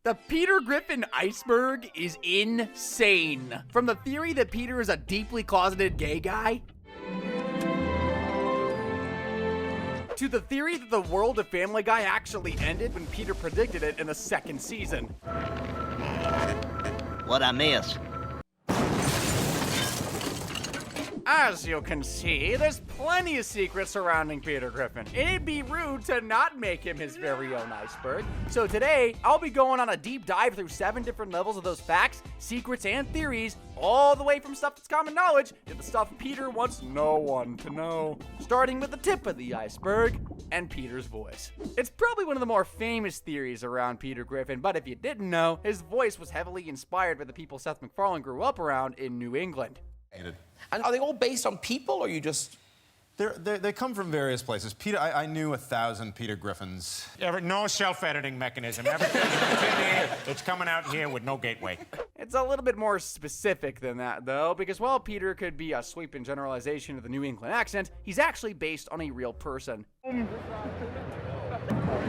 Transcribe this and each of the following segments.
The Peter Griffin iceberg is insane. From the theory that Peter is a deeply closeted gay guy, to the theory that the world of Family Guy actually ended when Peter predicted it in the second season. What'd I miss? As you can see, there's plenty of secrets surrounding Peter Griffin. It'd be rude to not make him his very own iceberg. So today, I'll be going on a deep dive through 7 different levels of those facts, secrets, and theories, all the way from stuff that's common knowledge to the stuff Peter wants no one to know. Starting with the tip of the iceberg and Peter's voice. It's probably one of the more famous theories around Peter Griffin, but if you didn't know, his voice was heavily inspired by the people Seth MacFarlane grew up around in New England. And are they all based on people, or you just... They come from various places. Peter, I knew 1,000 Peter Griffins. No self-editing mechanism. Everything's in here. It's coming out here with no gateway. It's a little bit more specific than that, though, because while Peter could be a sweeping generalization of the New England accent, he's actually based on a real person. All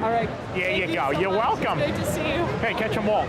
right. Here you go. You're welcome. Great to see you. Hey, catch them all.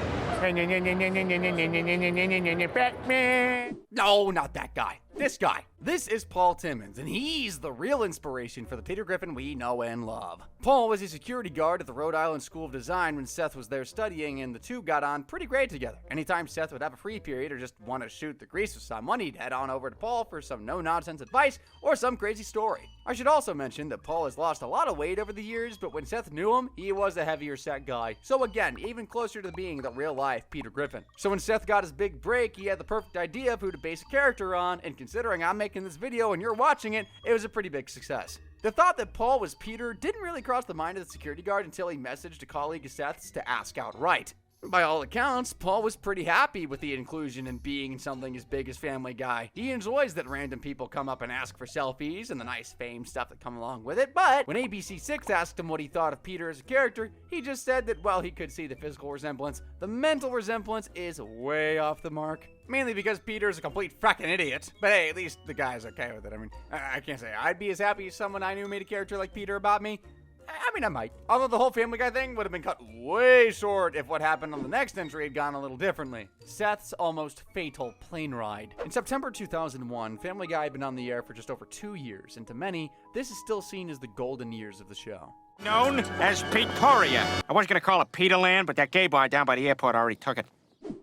Batman. No, not that guy. This guy. This is Paul Timmons, and he's the real inspiration for the Peter Griffin we know and love. Paul was a security guard at the Rhode Island School of Design when Seth was there studying, and the two got on pretty great together. Anytime Seth would have a free period or just want to shoot the grease with someone, he'd head on over to Paul for some no-nonsense advice or some crazy story. I should also mention that Paul has lost a lot of weight over the years, but when Seth knew him, he was a heavier set guy. So again, even closer to being the real-life Peter Griffin. So when Seth got his big break, he had the perfect idea of who to base a character on, and considering I'm making this video and you're watching it, it was a pretty big success. The thought that Paul was Peter didn't really cross the mind of the security guard until he messaged a colleague of Seth's to ask outright. By all accounts, Paul was pretty happy with the inclusion in being something as big as Family Guy. He enjoys that random people come up and ask for selfies and the nice fame stuff that come along with it, but when ABC6 asked him what he thought of Peter as a character, he just said that while he could see the physical resemblance, the mental resemblance is way off the mark. Mainly because Peter's a complete fracking idiot. But hey, at least the guy's okay with it. I mean, I can't say I'd be as happy as someone I knew made a character like Peter about me. I mean, I might. Although the whole Family Guy thing would have been cut way short if what happened on the next entry had gone a little differently. Seth's almost fatal plane ride. In September 2001, Family Guy had been on the air for just over 2 years, and to many, this is still seen as the golden years of the show. Known as Pretoria. I was going to call it Peterland, but that gay bar down by the airport already took it.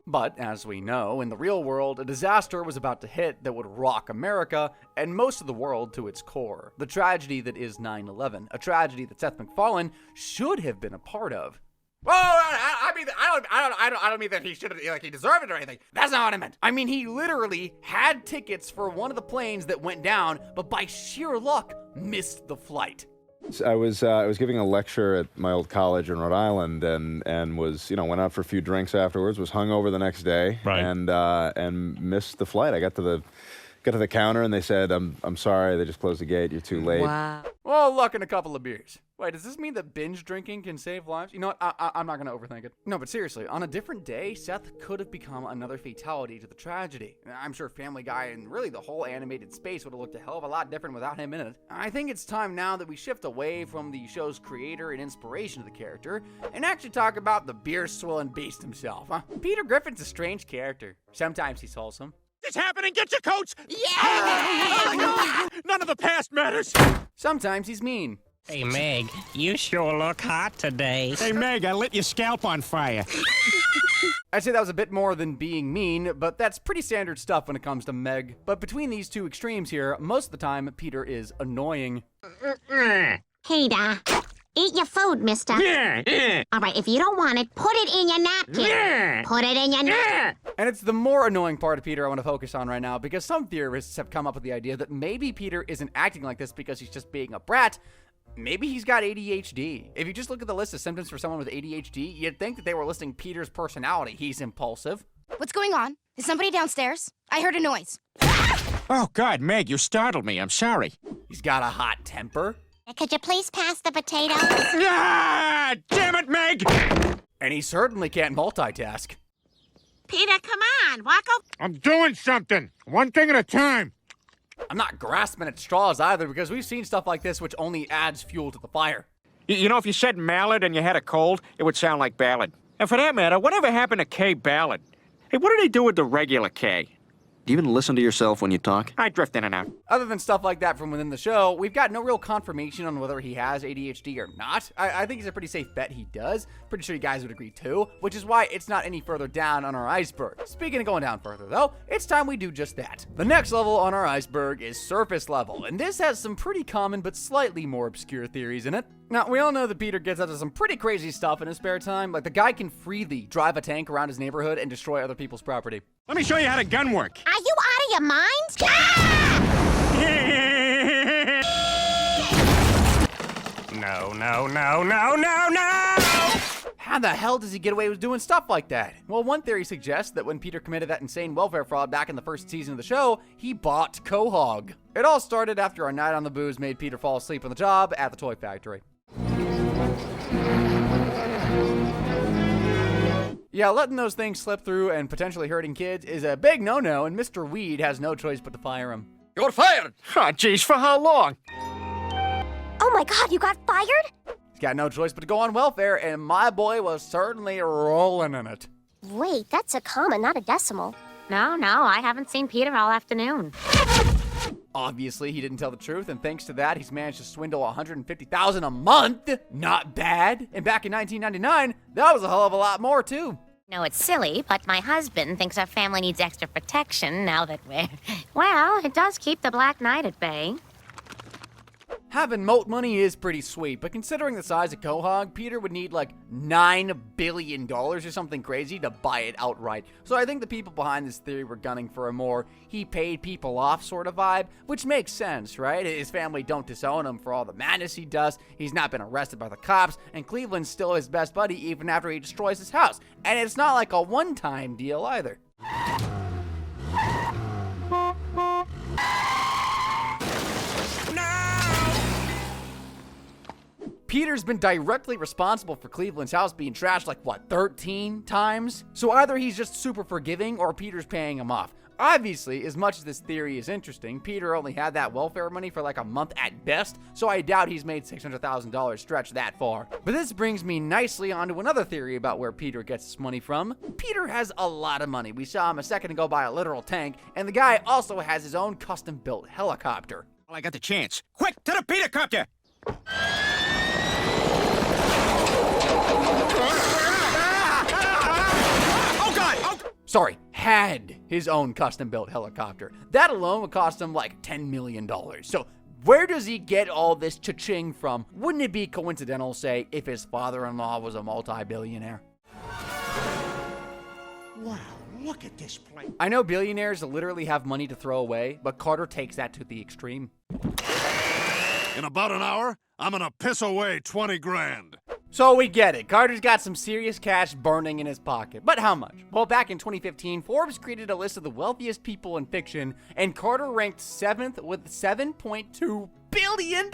But, as we know, in the real world, a disaster was about to hit that would rock America and most of the world to its core. The tragedy that is 9/11, a tragedy that Seth MacFarlane should have been a part of. Whoa, I don't mean that he should have, like, he deserved it or anything. That's not what I meant. I mean, he literally had tickets for one of the planes that went down, but by sheer luck, missed the flight. I was giving a lecture at my old college in Rhode Island, and was, went out for a few drinks afterwards. Was hungover the next day, right. and missed the flight. I got to the counter and they said, "I'm sorry, they just closed the gate. You're too late." Wow. Well, luck and a couple of beers. Wait, does this mean that binge drinking can save lives? You know what? I'm not going to overthink it. No, but seriously, on a different day, Seth could have become another fatality to the tragedy. I'm sure Family Guy and really the whole animated space would have looked a hell of a lot different without him in it. I think it's time now that we shift away from the show's creator and inspiration of the character and actually talk about the beer-swilling beast himself. Peter Griffin's a strange character. Sometimes he's wholesome. It's happening! Get your coats! Yeah! None of the past matters! Sometimes he's mean. Hey, Meg, you sure look hot today. Hey, Meg, I lit your scalp on fire. I'd say that was a bit more than being mean, but that's pretty standard stuff when it comes to Meg. But between these two extremes here, most of the time, Peter is annoying. Hey, eat your food, mister. All right, if you don't want it, put it in your napkin. Put it in your napkin. And it's the more annoying part of Peter I want to focus on right now, because some theorists have come up with the idea that maybe Peter isn't acting like this because he's just being a brat. Maybe he's got ADHD. If you just look at the list of symptoms for someone with ADHD, you'd think that they were listing Peter's personality. He's impulsive. What's going on? Is somebody downstairs? I heard a noise. Oh, God, Meg, you startled me. I'm sorry. He's got a hot temper. Could you please pass the potatoes? Ah! Damn it, Meg! And he certainly can't multitask. Peter, come on, walk up. I'm doing something. One thing at a time. I'm not grasping at straws either, because we've seen stuff like this which only adds fuel to the fire. You know, if you said mallard and you had a cold, it would sound like ballad. And for that matter, whatever happened to Kay Ballard? Hey, what do they do with the regular Kay? Do you even listen to yourself when you talk? I drift in and out. Other than stuff like that from within the show, we've got no real confirmation on whether he has ADHD or not. I think it's a pretty safe bet he does. Pretty sure you guys would agree too, which is why it's not any further down on our iceberg. Speaking of going down further though, it's time we do just that. The next level on our iceberg is surface level, and this has some pretty common but slightly more obscure theories in it. Now, we all know that Peter gets up to some pretty crazy stuff in his spare time, like the guy can freely drive a tank around his neighborhood and destroy other people's property. Let me show you how the gun works. Are you out of your mind? No, no, no, no, no, no! How the hell does he get away with doing stuff like that? Well, one theory suggests that when Peter committed that insane welfare fraud back in the first season of the show, he bought Quahog. It all started after a night on the booze made Peter fall asleep on the job at the toy factory. Yeah, letting those things slip through and potentially hurting kids is a big no-no, and Mr. Weed has no choice but to fire him. You're fired! Oh, geez, for how long? Oh my God, you got fired? He's got no choice but to go on welfare, and my boy was certainly rolling in it. Wait, that's a comma, not a decimal. No, I haven't seen Peter all afternoon. Obviously, he didn't tell the truth, and thanks to that, he's managed to swindle $150,000 a month. Not bad. And back in 1999, that was a hell of a lot more, too. No, it's silly, but my husband thinks our family needs extra protection now that we're... Well, it does keep the Black Knight at bay. Having moat money is pretty sweet, but considering the size of Quahog, Peter would need like $9 billion or something crazy to buy it outright. So I think the people behind this theory were gunning for a more he paid people off sort of vibe, which makes sense, right? His family don't disown him for all the madness he does, he's not been arrested by the cops, and Cleveland's still his best buddy even after he destroys his house. And it's not like a one-time deal either. Peter's been directly responsible for Cleveland's house being trashed like, 13 times? So either he's just super forgiving or Peter's paying him off. Obviously, as much as this theory is interesting, Peter only had that welfare money for like a month at best, so I doubt he's made $600,000 stretch that far. But this brings me nicely onto another theory about where Peter gets his money from. Peter has a lot of money. We saw him a second ago buy a literal tank, and the guy also has his own custom-built helicopter. Well, I got the chance. Quick, to the Peter copter! Sorry, had his own custom-built helicopter. That alone would cost him like $10 million. So where does he get all this cha-ching from? Wouldn't it be coincidental, say, if his father-in-law was a multi-billionaire? Wow, look at this place. I know billionaires literally have money to throw away, but Carter takes that to the extreme. In about an hour, I'm gonna piss away 20 grand. So we get it. Carter's got some serious cash burning in his pocket. But how much? Well, back in 2015, Forbes created a list of the wealthiest people in fiction, and Carter ranked 7th with $7.2 billion.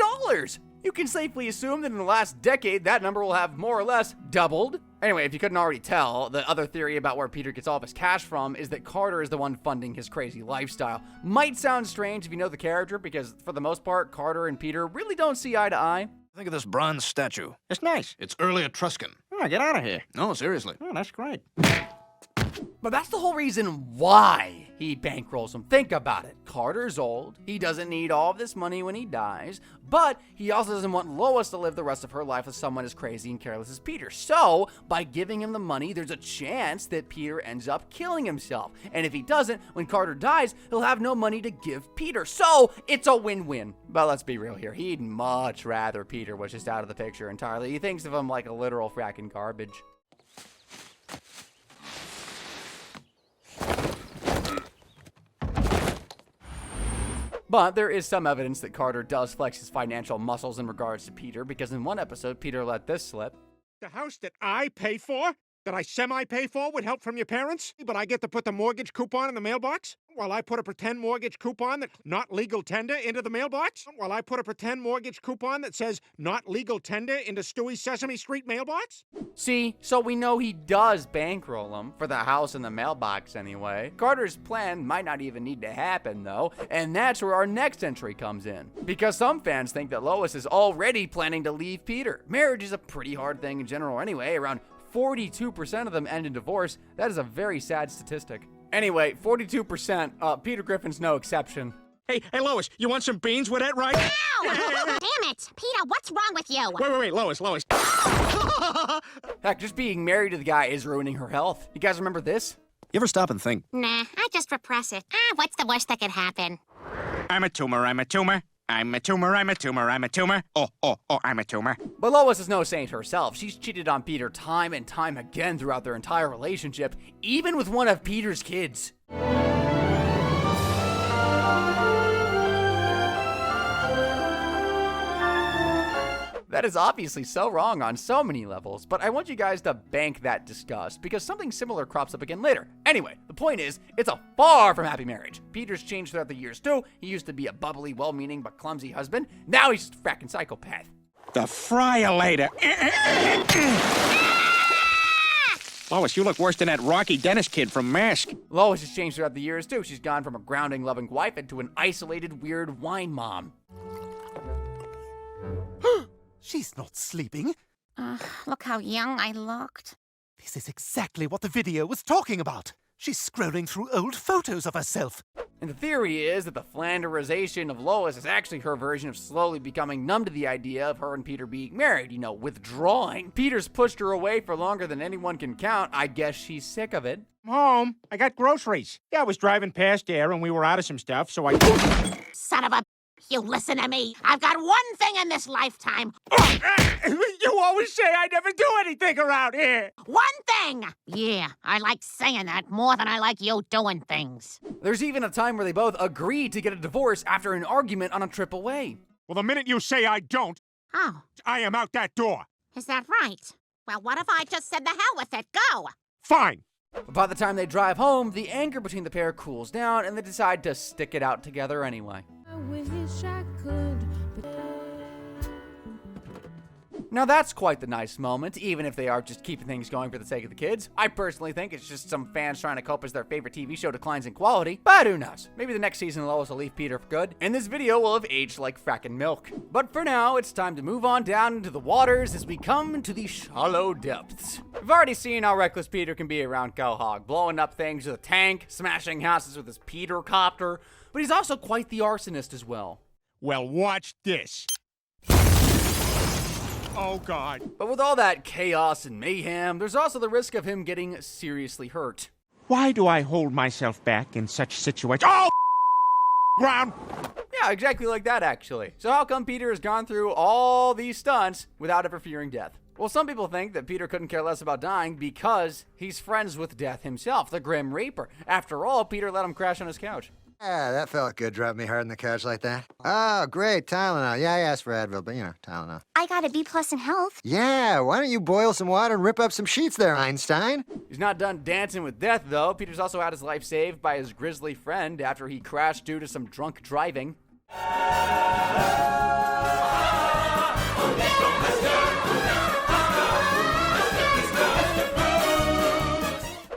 You can safely assume that in the last decade, that number will have more or less doubled. Anyway, if you couldn't already tell, the other theory about where Peter gets all of his cash from is that Carter is the one funding his crazy lifestyle. Might sound strange if you know the character, because for the most part, Carter and Peter really don't see eye to eye. Think of this bronze statue. It's nice. It's early Etruscan. Oh, get out of here. No, seriously. Oh, that's great. But that's the whole reason why he bankrolls him. Think about it. Carter's old. He doesn't need all of this money when he dies. But he also doesn't want Lois to live the rest of her life with someone as crazy and careless as Peter. So, by giving him the money, there's a chance that Peter ends up killing himself. And if he doesn't, when Carter dies, he'll have no money to give Peter. So, it's a win-win. But let's be real here. He'd much rather Peter was just out of the picture entirely. He thinks of him like a literal fracking garbage. But there is some evidence that Carter does flex his financial muscles in regards to Peter, because in one episode, Peter let this slip. The house that I pay for, that I semi-pay for with help from your parents, but I get to put the mortgage coupon in the mailbox? While I put a pretend mortgage coupon that not legal tender into the mailbox? While I put a pretend mortgage coupon that says not legal tender into Stewie's Sesame Street mailbox? See, so we know he does bankroll him, for the house in the mailbox anyway. Carter's plan might not even need to happen though, and that's where our next entry comes in. Because some fans think that Lois is already planning to leave Peter. Marriage is a pretty hard thing in general anyway. Around 42% of them end in divorce. That is a very sad statistic. Anyway, 42%, Peter Griffin's no exception. Hey, Lois, you want some beans with that, right? Ow! Damn it! Peter, what's wrong with you? Wait, Lois. Heck, just being married to the guy is ruining her health. You guys remember this? You ever stop and think? Nah, I just repress it. What's the worst that could happen? I'm a tumor. I'm a tumor. I'm a tumor. I'm a tumor. I'm a tumor. Oh, I'm a tumor. But Lois is no saint herself. She's cheated on Peter time and time again throughout their entire relationship, even with one of Peter's kids. That is obviously so wrong on so many levels, but I want you guys to bank that disgust because something similar crops up again later. Anyway, the point is, it's a far from happy marriage. Peter's changed throughout the years too. He used to be a bubbly, well-meaning, but clumsy husband. Now he's just a fracking psychopath. The fryer later. Lois, you look worse than that Rocky Dennis kid from Mask. Lois has changed throughout the years too. She's gone from a grounding, loving wife into an isolated, weird wine mom. She's not sleeping. Look how young I looked. This is exactly what the video was talking about. She's scrolling through old photos of herself. And the theory is that the Flanderization of Lois is actually her version of slowly becoming numb to the idea of her and Peter being married, withdrawing. Peter's pushed her away for longer than anyone can count. I guess she's sick of it. I'm home. I got groceries. Yeah, I was driving past there and we were out of some stuff, so I... Son of a... You listen to me. I've got one thing in this lifetime. You always say I never do anything around here. One thing! Yeah, I like saying that more than I like you doing things. There's even a time where they both agreed to get a divorce after an argument on a trip away. Well, the minute you say I don't, Oh, I am out that door. is that right? Well, what if I just said the hell with it? Go! Fine. But by the time they drive home, the anger between the pair cools down and they decide to stick it out together anyway. Now that's quite the nice moment, even if they are just keeping things going for the sake of the kids. I personally think it's just some fans trying to cope as their favorite TV show declines in quality, but who knows? Maybe the next season Lois will leave Peter for good, and this video will have aged like frackin' milk. But for now, it's time to move on down into the waters as we come to the shallow depths. We've already seen how reckless Peter can be around Quahog, blowing up things with a tank, smashing houses with his Peter copter, but he's also quite the arsonist as well. Well, watch this. Oh, God. But with all that chaos and mayhem, there's also the risk of him getting seriously hurt. Why do I hold myself back in such situations? Oh, ground. Yeah, exactly like that, actually. So how come Peter has gone through all these stunts without ever fearing death? Well, some people think that Peter couldn't care less about dying because he's friends with death himself, the Grim Reaper. After all, Peter let him crash on his couch. Yeah, that felt good, dropping me hard on the couch like that. Oh, great, Tylenol. Yeah, I asked for Advil, but, Tylenol. I got a B+ in health. Yeah, why don't you boil some water and rip up some sheets there, Einstein? He's not done dancing with death, though. Peter's also had his life saved by his grisly friend after he crashed due to some drunk driving.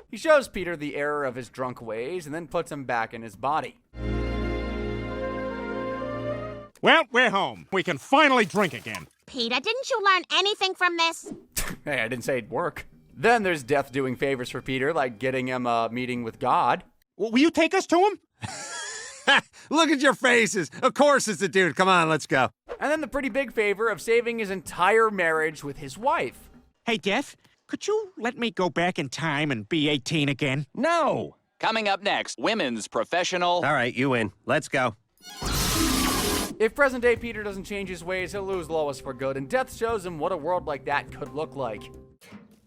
He shows Peter the error of his drunk ways and then puts him back in his body. Well, we're home. We can finally drink again. Peter, didn't you learn anything from this? Hey, I didn't say it'd work. Then there's death doing favors for Peter, like getting him a meeting with God. Well, will you take us to him? Look at your faces. Of course it's a dude. Come on, let's go. And then the pretty big favor of saving his entire marriage with his wife. Hey, Death, could you let me go back in time and be 18 again? No. Coming up next, women's professional. All right, you win. Let's go. If present-day Peter doesn't change his ways, he'll lose Lois for good, and death shows him what a world like that could look like.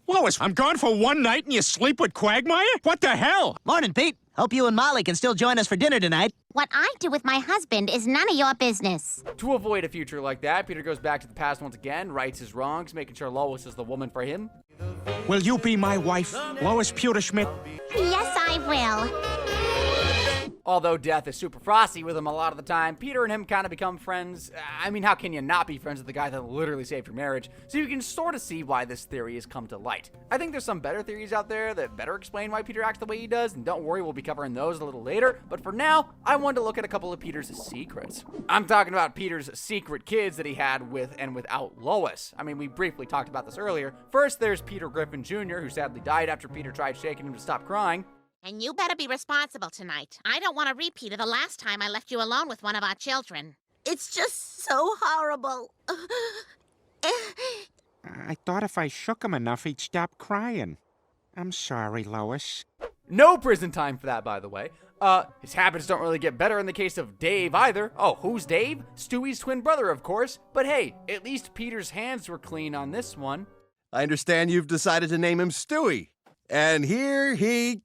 Lois, I'm gone for one night and you sleep with Quagmire? What the hell? Morning, Pete. Hope you and Molly can still join us for dinner tonight. What I do with my husband is none of your business. To avoid a future like that, Peter goes back to the past once again, rights his wrongs, making sure Lois is the woman for him. Will you be my wife, Lois Pewterschmidt? Yes, I will. Although Death is super frosty with him a lot of the time, Peter and him kind of become friends. I mean, how can you not be friends with the guy that literally saved your marriage? So you can sort of see why this theory has come to light. I think there's some better theories out there that better explain why Peter acts the way he does, and don't worry, we'll be covering those a little later. But for now, I wanted to look at a couple of Peter's secrets. I'm talking about Peter's secret kids that he had with and without Lois. I mean, we briefly talked about this earlier. First, there's Peter Griffin Jr., who sadly died after Peter tried shaking him to stop crying. And you better be responsible tonight. I don't want a repeat of the last time I left you alone with one of our children. It's just so horrible. I thought if I shook him enough, he'd stop crying. I'm sorry, Lois. No prison time for that, by the way. His habits don't really get better in the case of Dave either. Oh, who's Dave? Stewie's twin brother, of course. But hey, at least Peter's hands were clean on this one. I understand you've decided to name him Stewie. And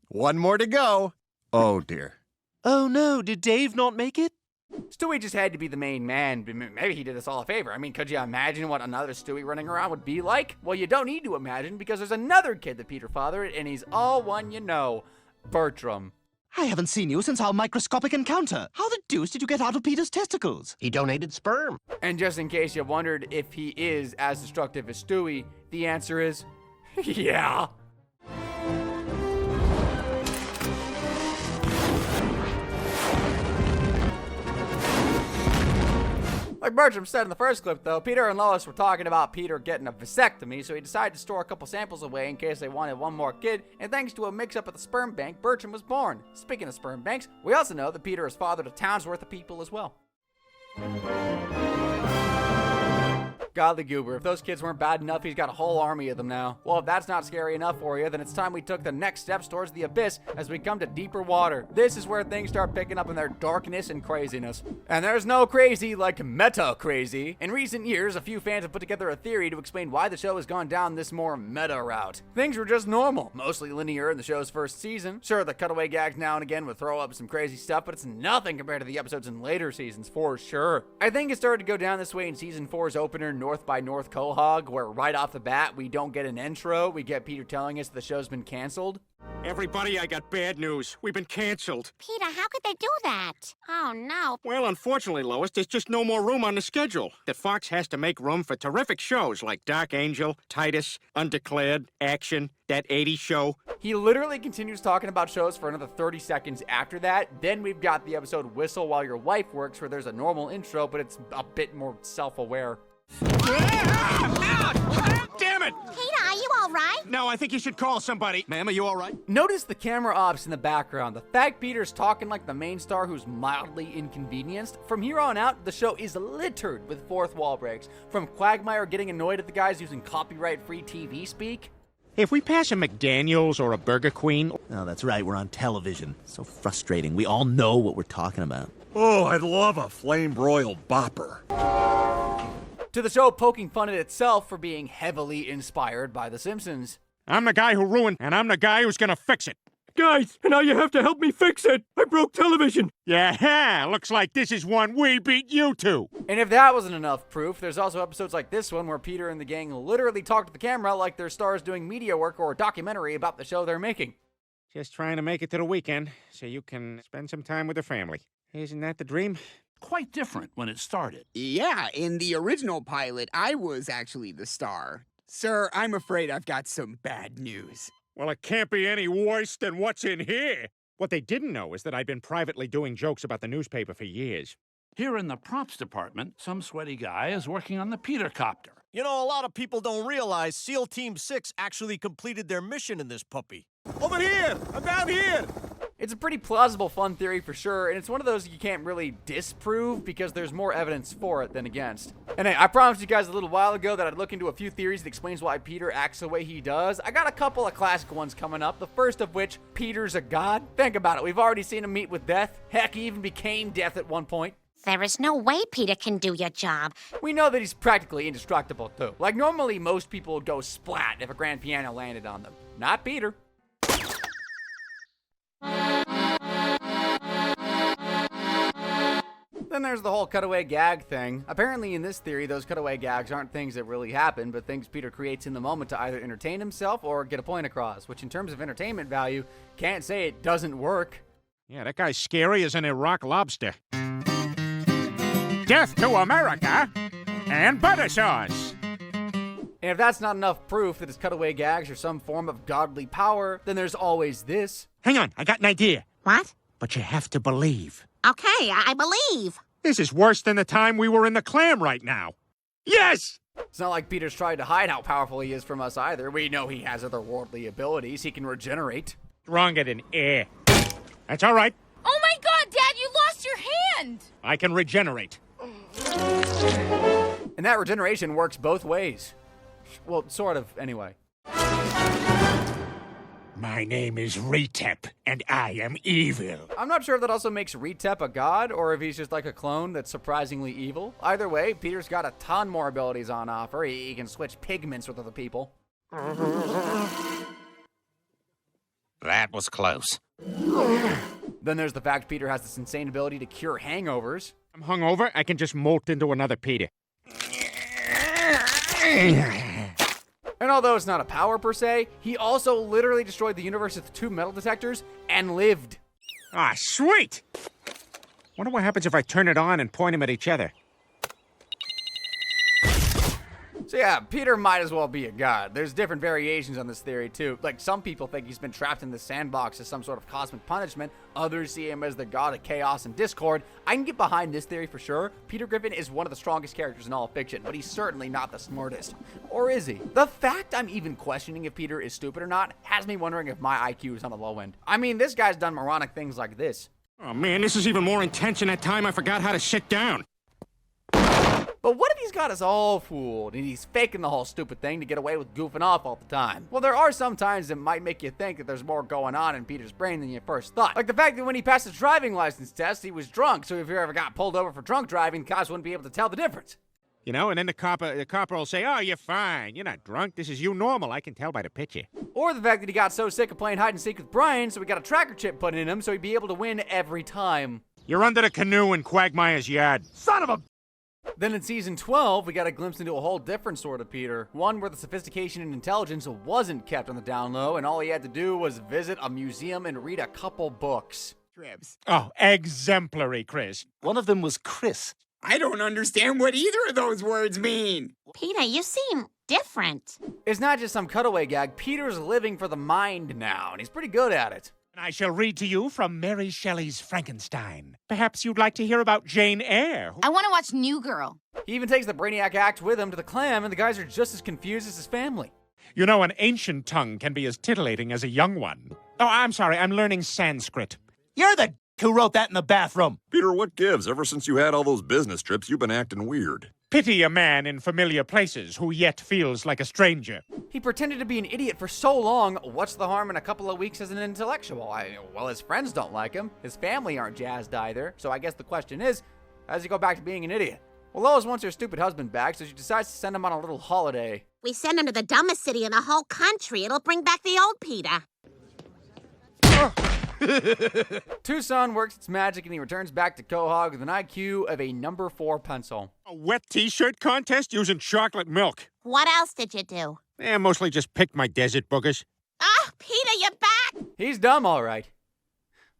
one more to go. Oh, dear. Oh, no, did Dave not make it? Stewie just had to be the main man. Maybe he did us all a favor. I mean, could you imagine what another Stewie running around would be like? Well, you don't need to imagine, because there's another kid that Peter fathered, and he's all one you know. Bertram. I haven't seen you since our microscopic encounter. How the deuce did you get out of Peter's testicles? He donated sperm. And just in case you wondered if he is as destructive as Stewie, the answer is yeah. Like Bertram said in the first clip, though, Peter and Lois were talking about Peter getting a vasectomy, so he decided to store a couple samples away in case they wanted one more kid, and thanks to a mix-up at the sperm bank, Bertram was born. Speaking of sperm banks, we also know that Peter has fathered a town's worth of people as well. Godly goober. If those kids weren't bad enough, he's got a whole army of them now. Well, if that's not scary enough for you, then it's time we took the next steps towards the abyss as we come to deeper water. This is where things start picking up in their darkness and craziness. And there's no crazy like meta crazy. In recent years, a few fans have put together a theory to explain why the show has gone down this more meta route. Things were just normal, mostly linear in the show's first season. Sure, the cutaway gags now and again would throw up some crazy stuff, but it's nothing compared to the episodes in later seasons, for sure. I think it started to go down this way in season 4's opener, North by North Quahog, where right off the bat, we don't get an intro. We get Peter telling us the show's been canceled. Everybody, I got bad news. We've been canceled. Peter, how could they do that? Oh, no. Well, unfortunately, Lois, there's just no more room on the schedule. The Fox has to make room for terrific shows like Dark Angel, Titus, Undeclared, Action, That 80s Show. He literally continues talking about shows for another 30 seconds after that. Then we've got the episode Whistle While Your Wife Works, where there's a normal intro, but it's a bit more self-aware. Damn it! Peter, are you all right? No, I think you should call somebody. Ma'am, are you all right? Notice the camera ops in the background. The fact Peter's talking like the main star who's mildly inconvenienced. From here on out, the show is littered with fourth wall breaks. From Quagmire getting annoyed at the guys using copyright-free TV speak. If we pass a McDaniels or a Burger Queen... Oh, that's right, we're on television. So frustrating. We all know what we're talking about. Oh, I'd love a flame-broiled bopper. To the show poking fun at itself for being heavily inspired by The Simpsons. I'm the guy who ruined, and I'm the guy who's gonna fix it. Guys, and now you have to help me fix it. I broke television. Yeah, looks like this is one we beat you to. And if that wasn't enough proof, there's also episodes like this one where Peter and the gang literally talk to the camera like they're stars doing media work or a documentary about the show they're making. Just trying to make it to the weekend so you can spend some time with the family. Isn't that the dream? Quite different when it started. Yeah, in the original pilot, I was actually the star. Sir, I'm afraid I've got some bad news. Well, it can't be any worse than what's in here. What they didn't know is that I've been privately doing jokes about the newspaper for years. Here in the props department, some sweaty guy is working on the Peter copter. You know, a lot of people don't realize SEAL Team 6 actually completed their mission in this puppy. Over here! I'm down here! It's a pretty plausible, fun theory for sure, and it's one of those you can't really disprove because there's more evidence for it than against. And hey, I promised you guys a little while ago that I'd look into a few theories that explains why Peter acts the way he does. I got a couple of classic ones coming up, the first of which, Peter's a god. Think about it, we've already seen him meet with death. Heck, he even became death at one point. There is no way Peter can do your job. We know that he's practically indestructible, too. Like, normally most people would go splat if a grand piano landed on them. Not Peter. Then there's the whole cutaway gag thing. Apparently in this theory, those cutaway gags aren't things that really happen, but things Peter creates in the moment to either entertain himself or get a point across, which in terms of entertainment value, can't say it doesn't work. Yeah, that guy's scary as an Iraq lobster. Death to America and butter sauce. And if that's not enough proof that his cutaway gags are some form of godly power, then there's always this. Hang on, I got an idea. What? But you have to believe. Okay, I believe. This is worse than the time we were in the clam right now. Yes! It's not like Peter's tried to hide how powerful he is from us either. We know he has otherworldly abilities. He can regenerate. Stronger than air. That's all right. Oh my god, Dad, you lost your hand! I can regenerate. And that regeneration works both ways. Well, sort of, anyway. My name is Retep, and I am evil. I'm not sure if that also makes Retep a god, or if he's just like a clone that's surprisingly evil. Either way, Peter's got a ton more abilities on offer. He can switch pigments with other people. That was close. Then there's the fact Peter has this insane ability to cure hangovers. I'm hungover, I can just molt into another Peter. And although it's not a power per se, he also literally destroyed the universe with 2 metal detectors and lived. Ah, sweet! Wonder what happens if I turn it on and point them at each other. So yeah, Peter might as well be a god. There's different variations on this theory too. Like, some people think he's been trapped in the sandbox as some sort of cosmic punishment. Others see him as the god of chaos and discord. I can get behind this theory for sure. Peter Griffin is one of the strongest characters in all of fiction, but he's certainly not the smartest. Or is he? The fact I'm even questioning if Peter is stupid or not has me wondering if my IQ is on the low end. I mean, this guy's done moronic things like this. Oh man, this is even more intense than that time I forgot how to sit down. But what if he's got us all fooled and he's faking the whole stupid thing to get away with goofing off all the time? Well, there are some times that might make you think that there's more going on in Peter's brain than you first thought. Like the fact that when he passed his driving license test, he was drunk, so if you ever got pulled over for drunk driving, the cops wouldn't be able to tell the difference. You know, and then the copper will say, oh, you're fine. You're not drunk. This is you normal. I can tell by the picture. Or the fact that he got so sick of playing hide and seek with Brian, so he got a tracker chip put in him so he'd be able to win every time. You're under the canoe in Quagmire's yard. Son of a... Then in season 12, we got a glimpse into a whole different sort of Peter. One where the sophistication and intelligence wasn't kept on the down low, and all he had to do was visit a museum and read a couple books. Trips. Oh, exemplary, Chris. One of them was Chris. I don't understand what either of those words mean. Peter, you seem different. It's not just some cutaway gag. Peter's living for the mind now, and he's pretty good at it. I shall read to you from Mary Shelley's Frankenstein. Perhaps you'd like to hear about Jane Eyre. I want to watch New Girl. He even takes the Brainiac act with him to the clam, and the guys are just as confused as his family. You know, an ancient tongue can be as titillating as a young one. Oh, I'm sorry, I'm learning Sanskrit. You're the who wrote that in the bathroom. Peter, what gives? Ever since you had all those business trips, you've been acting weird. Pity a man in familiar places who yet feels like a stranger. He pretended to be an idiot for so long. What's the harm in a couple of weeks as an intellectual? Well, his friends don't like him. His family aren't jazzed either. So I guess the question is, how does he go back to being an idiot? Well, Lois wants her stupid husband back, so she decides to send him on a little holiday. We send him to the dumbest city in the whole country. It'll bring back the old Peter. Tucson works its magic and he returns back to Quahog with an IQ of a number 4 pencil. A wet t-shirt contest using chocolate milk. What else did you do? Mostly just picked my desert boogers. Ah, Peter, you're back! He's dumb, all right.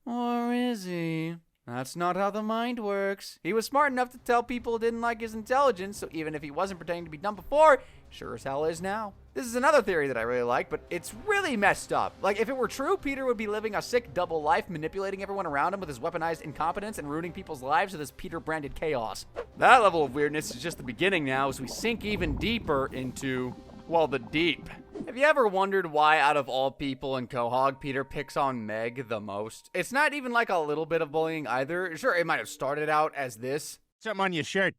Or is he? That's not how the mind works. He was smart enough to tell people didn't like his intelligence, so even if he wasn't pretending to be dumb before, sure as hell is now. This is another theory that I really like, but it's really messed up. Like, if it were true, Peter would be living a sick double life, manipulating everyone around him with his weaponized incompetence and ruining people's lives with his Peter-branded chaos. That level of weirdness is just the beginning now as we sink even deeper into, well, the deep. Have you ever wondered why, out of all people in Quahog, Peter picks on Meg the most? It's not even like a little bit of bullying either. Sure, it might have started out as this. Something on your shirt.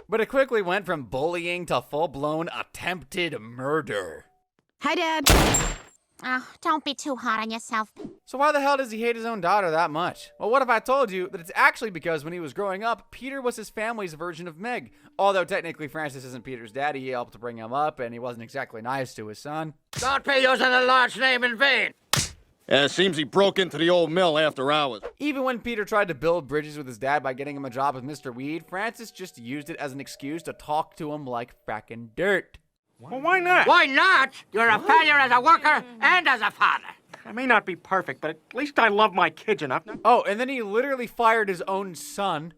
But it quickly went from bullying to full-blown attempted murder. Hi, Dad. Oh, don't be too hard on yourself. So why the hell does he hate his own daughter that much? Well, what if I told you that it's actually because when he was growing up, Peter was his family's version of Meg. Although technically Francis isn't Peter's daddy, he helped to bring him up, and he wasn't exactly nice to his son. Don't be using the Lord's name in vain. It seems he broke into the old mill after hours. Even when Peter tried to build bridges with his dad by getting him a job with Mr. Weed, Francis just used it as an excuse to talk to him like frackin' dirt. Well, why not? Why not? You're a failure as a worker and as a father. I may not be perfect, but at least I love my kids enough. Oh, and then he literally fired his own son.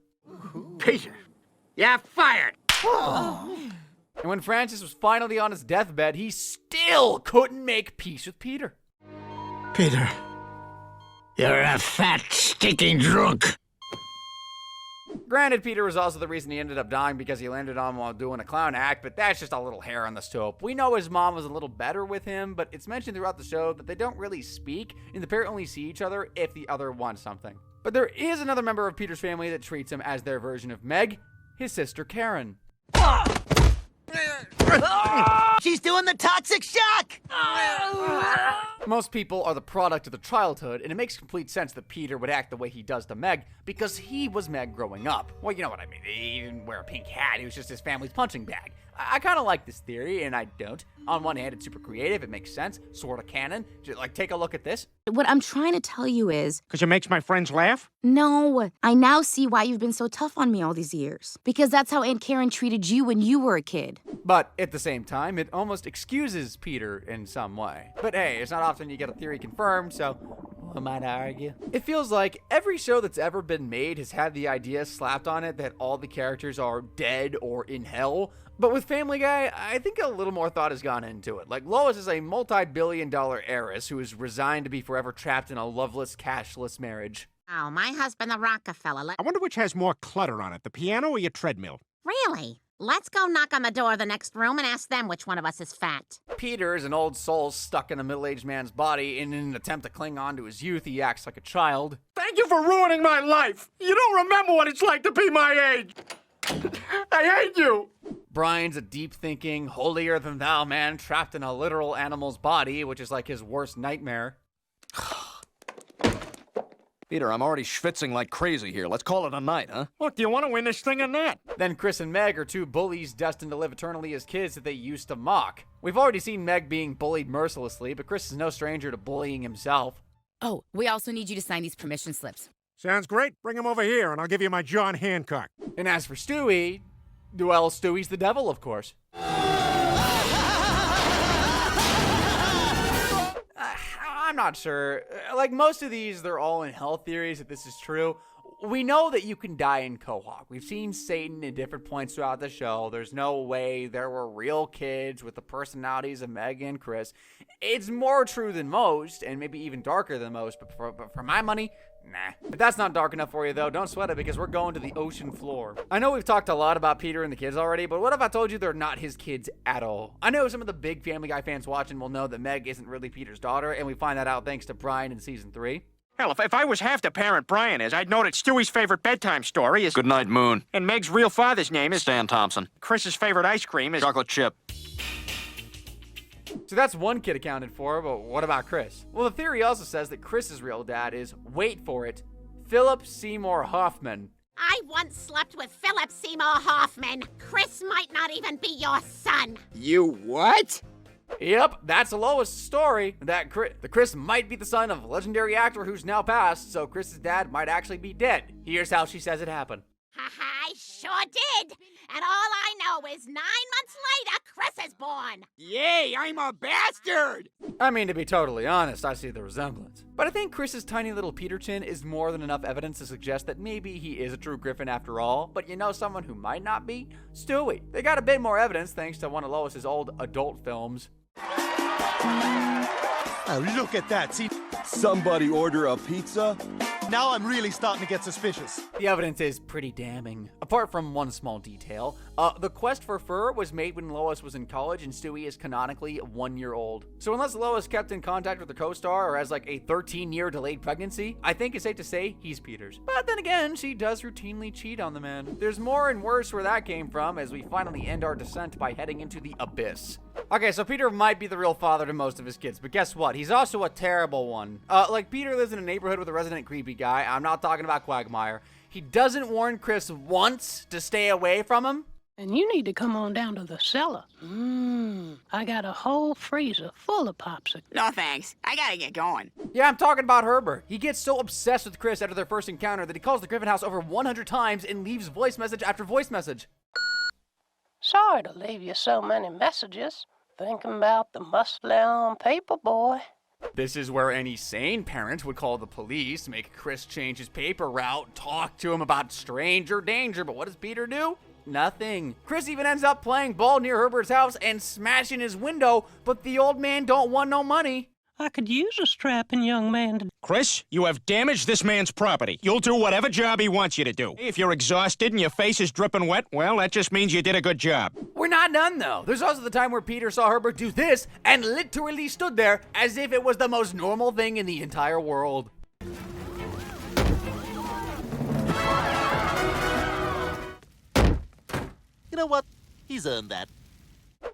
Peter, you're fired. And when Francis was finally on his deathbed, he still couldn't make peace with Peter. Peter, you're a fat, stinking drunk. Granted, Peter was also the reason he ended up dying because he landed on him while doing a clown act, but that's just a little hair on the stove. We know his mom was a little better with him, but it's mentioned throughout the show that they don't really speak, and the pair only see each other if the other wants something. But there is another member of Peter's family that treats him as their version of Meg, his sister Karen. She's doing the toxic shock! Most people are the product of their childhood, and it makes complete sense that Peter would act the way he does to Meg because he was Meg growing up. Well, you know what I mean. He didn't wear a pink hat. He was just his family's punching bag. I kind of like this theory, and I don't. On one hand, it's super creative. It makes sense. Sort of canon. Just, like, take a look at this. What I'm trying to tell you is... Because it makes my friends laugh? No, I now see why you've been so tough on me all these years. Because that's how Aunt Karen treated you when you were a kid. But at the same time, it almost excuses Peter in some way. But hey, it's not often you get a theory confirmed, so who am I to argue? It feels like every show that's ever been made has had the idea slapped on it that all the characters are dead or in hell. But with Family Guy, I think a little more thought has gone into it. Like, Lois is a multi-billion-dollar heiress who is resigned to be forever trapped in a loveless, cashless marriage. Oh, my husband, the Rockefeller. I wonder which has more clutter on it, the piano or your treadmill? Really? Let's go knock on the door of the next room and ask them which one of us is fat. Peter is an old soul stuck in a middle-aged man's body. In an attempt to cling on to his youth, he acts like a child. Thank you for ruining my life. You don't remember what it's like to be my age. I hate you. Brian's a deep-thinking, holier-than-thou man trapped in a literal animal's body, which is like his worst nightmare. Peter, I'm already schwitzing like crazy here. Let's call it a night, huh? Look, do you want to win this thing or not? Then Chris and Meg are two bullies destined to live eternally as kids that they used to mock. We've already seen Meg being bullied mercilessly, but Chris is no stranger to bullying himself. Oh, we also need you to sign these permission slips. Sounds great. Bring him over here, and I'll give you my John Hancock. And as for Stewie, well, Stewie's the devil, of course. I'm not sure. Like most of these, they're all in hell theories if this is true. We know that you can die in Quahog. We've seen Satan at different points throughout the show. There's no way there were real kids with the personalities of Meg and Chris. It's more true than most, and maybe even darker than most, but for my money, nah. If that's not dark enough for you, though, don't sweat it, because we're going to the ocean floor. I know we've talked a lot about Peter and the kids already, but what if I told you they're not his kids at all? I know some of the big Family Guy fans watching will know that Meg isn't really Peter's daughter, and we find that out thanks to Brian in Season 3. Hell, if I was half the parent Brian is, I'd know that Stewie's favorite bedtime story is... Good night, Moon. And Meg's real father's name is... Stan Thompson. Chris's favorite ice cream is... Chocolate chip. So that's one kid accounted for, but what about Chris? Well, the theory also says that Chris's real dad is, wait for it, Philip Seymour Hoffman. I once slept with Philip Seymour Hoffman. Chris might not even be your son. You what? Yep, that's Lois' story. That Chris might be the son of a legendary actor who's now passed, so Chris's dad might actually be dead. Here's how she says it happened. I sure did. And all I know is 9 months later, Chris is born. Yay, I'm a bastard! I mean, to be totally honest, I see the resemblance. But I think Chris's tiny little Peter chin is more than enough evidence to suggest that maybe he is a true Griffin after all. But you know someone who might not be? Stewie. They got a bit more evidence thanks to one of Lois's old adult films. Oh, look at that. See, Somebody order a pizza? now I'm really starting to get suspicious. The evidence is pretty damning. Apart from one small detail, the quest for fur was made when Lois was in college and Stewie is canonically 1 year old. So unless Lois kept in contact with her co-star or has like a 13-year delayed pregnancy, I think it's safe to say he's Peter's. But then again, she does routinely cheat on the man. There's more and worse where that came from as we finally end our descent by heading into the abyss. Okay, so Peter might be the real father to most of his kids, but guess what? He's also a terrible one. Like Peter lives in a neighborhood with a resident creepy guy. I'm not talking about Quagmire. He doesn't warn Chris once to stay away from him. And you need to come on down to the cellar. I got a whole freezer full of popsicles. No thanks. I gotta get going. Yeah, I'm talking about Herbert. He gets so obsessed with Chris after their first encounter that he calls the Griffin house over 100 times and leaves voice message after voice message. Sorry to leave you so many messages. Thinking about the muscly on paper, boy. This is where any sane parent would call the police, make Chris change his paper route, talk to him about stranger danger, but what does Peter do? Nothing. Chris even ends up playing ball near Herbert's house and smashing his window, but the old man don't want no money. I could use a strapping young man to... Chris, you have damaged this man's property. You'll do whatever job he wants you to do. If you're exhausted and your face is dripping wet, well, that just means you did a good job. We're not done, though. There's also the time where Peter saw Herbert do this and literally stood there as if it was the most normal thing in the entire world. You know what? He's earned that.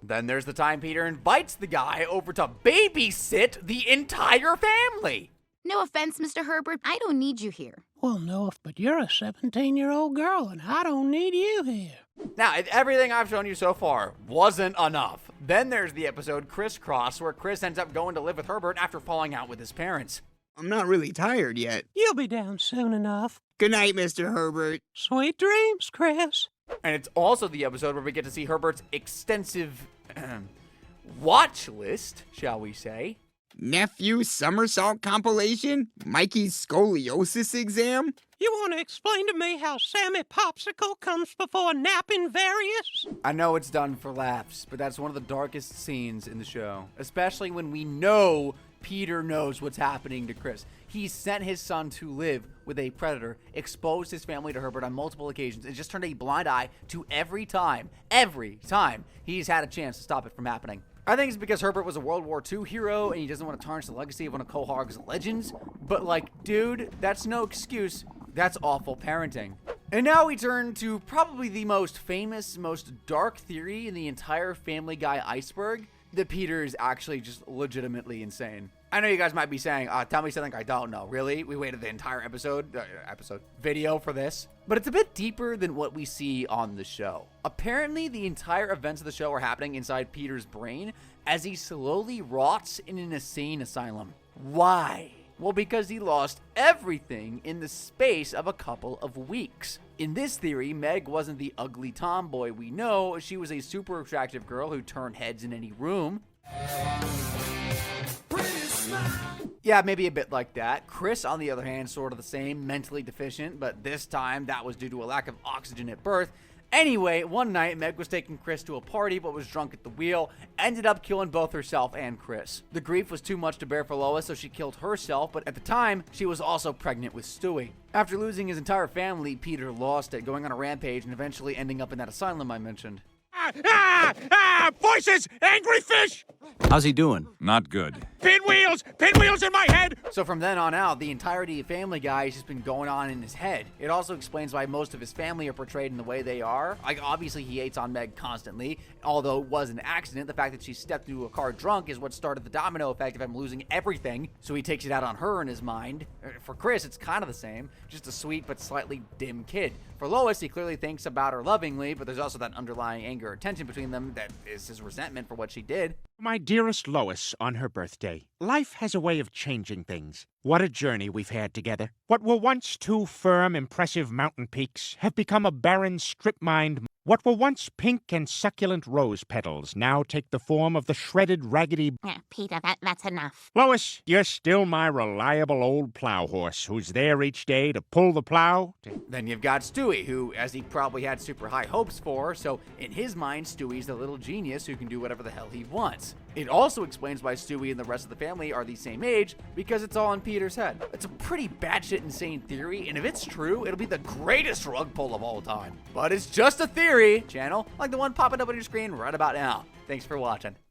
Then there's the time Peter invites the guy over to babysit the entire family. No offense, Mr. Herbert. I don't need you here. Well, no, but you're a 17-year-old girl, and I don't need you here. Now, if everything I've shown you so far wasn't enough, then there's the episode Crisscross, where Chris ends up going to live with Herbert after falling out with his parents. I'm not really tired yet. You'll be down soon enough. Good night, Mr. Herbert. Sweet dreams, Chris. And it's also the episode where we get to see Herbert's extensive watch list, shall we say. Nephew somersault compilation? Mikey's scoliosis exam? You want to explain to me how Sammy Popsicle comes before napping various? I know it's done for laughs, but that's one of the darkest scenes in the show. Especially when we know Peter knows what's happening to Chris. He sent his son to live with a predator, exposed his family to Herbert on multiple occasions, and just turned a blind eye to every time he's had a chance to stop it from happening. I think it's because Herbert was a World War II hero and he doesn't want to tarnish the legacy of one of Quahog's legends. But like, dude, that's no excuse. That's awful parenting. And now we turn to probably the most famous, most dark theory in the entire Family Guy iceberg, that Peter is actually just legitimately insane. I know you guys might be saying, tell me something I don't know. Really? We waited the entire video for this? But it's a bit deeper than what we see on the show. Apparently, the entire events of the show are happening inside Peter's brain as he slowly rots in an insane asylum. Why? Well, because he lost everything in the space of a couple of weeks. In this theory, Meg wasn't the ugly tomboy we know. She was a super attractive girl who turned heads in any room. Yeah, maybe a bit like that. Chris, on the other hand, sort of the same, mentally deficient, but this time that was due to a lack of oxygen at birth. Anyway, one night, Meg was taking Chris to a party but was drunk at the wheel, ended up killing both herself and Chris. The grief was too much to bear for Lois, so she killed herself, but at the time, she was also pregnant with Stewie. After losing his entire family, Peter lost it, going on a rampage and eventually ending up in that asylum I mentioned. Voices! Angry fish! How's he doing? Not good. Pinwheels in my head! So from then on out, the entirety of Family Guy has just been going on in his head. It also explains why most of his family are portrayed in the way they are. Like, obviously he hates on Meg constantly, although it was an accident. The fact that she stepped into a car drunk is what started the domino effect of him losing everything, so he takes it out on her in his mind. For Chris, it's kind of the same, just a sweet but slightly dim kid. For Lois, he clearly thinks about her lovingly, but there's also that underlying anger or tension between them that is his resentment for what she did. My dearest Lois, on her birthday, life has a way of changing things. What a journey we've had together. What were once two firm, impressive mountain peaks have become a barren, strip-mined. What were once pink and succulent rose petals now take the form of the shredded, raggedy... Peter, that's enough. Lois, you're still my reliable old plow horse who's there each day to pull the plow. Then you've got Stewie, who, as he probably had super high hopes for, so in his mind, Stewie's the little genius who can do whatever the hell he wants. It also explains why Stewie and the rest of the family are the same age, because it's all in Peter's head. It's a pretty batshit insane theory, and if it's true, it'll be the greatest rug pull of all time. But it's just a theory, channel, like the one popping up on your screen right about now. Thanks for watching.